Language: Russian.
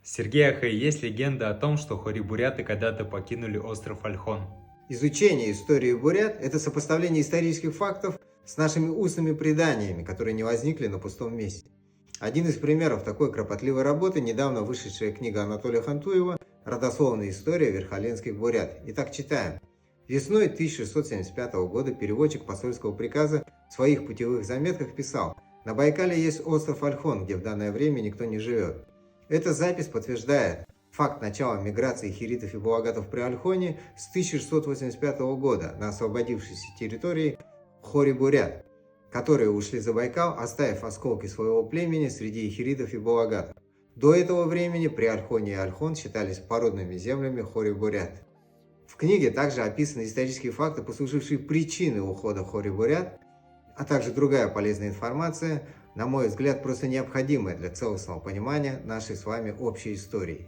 Сергей Ахэй, есть легенда о том, что хори-буряты когда-то покинули остров Ольхон. Изучение истории бурят – это сопоставление исторических фактов с нашими устными преданиями, которые не возникли на пустом месте. Один из примеров такой кропотливой работы – недавно вышедшая книга Анатолия Хантуева «Родословная история верхоленских бурят». Итак, читаем. Весной 1675 года переводчик посольского приказа в своих путевых заметках писал: «На Байкале есть остров Ольхон, где в данное время никто не живет». Эта запись подтверждает факт начала миграции хиритов и буагатов при Ольхоне с 1685 года на освободившейся территории хори-бурят, которые ушли за Байкал, оставив осколки своего племени среди хиритов и буагатов. До этого времени при Ольхоне и Ольхон считались породными землями хори-бурят. В книге также описаны исторические факты, послужившие причиной ухода хори-бурят, а также другая полезная информация, на мой взгляд, просто необходимая для целостного понимания нашей с вами общей истории.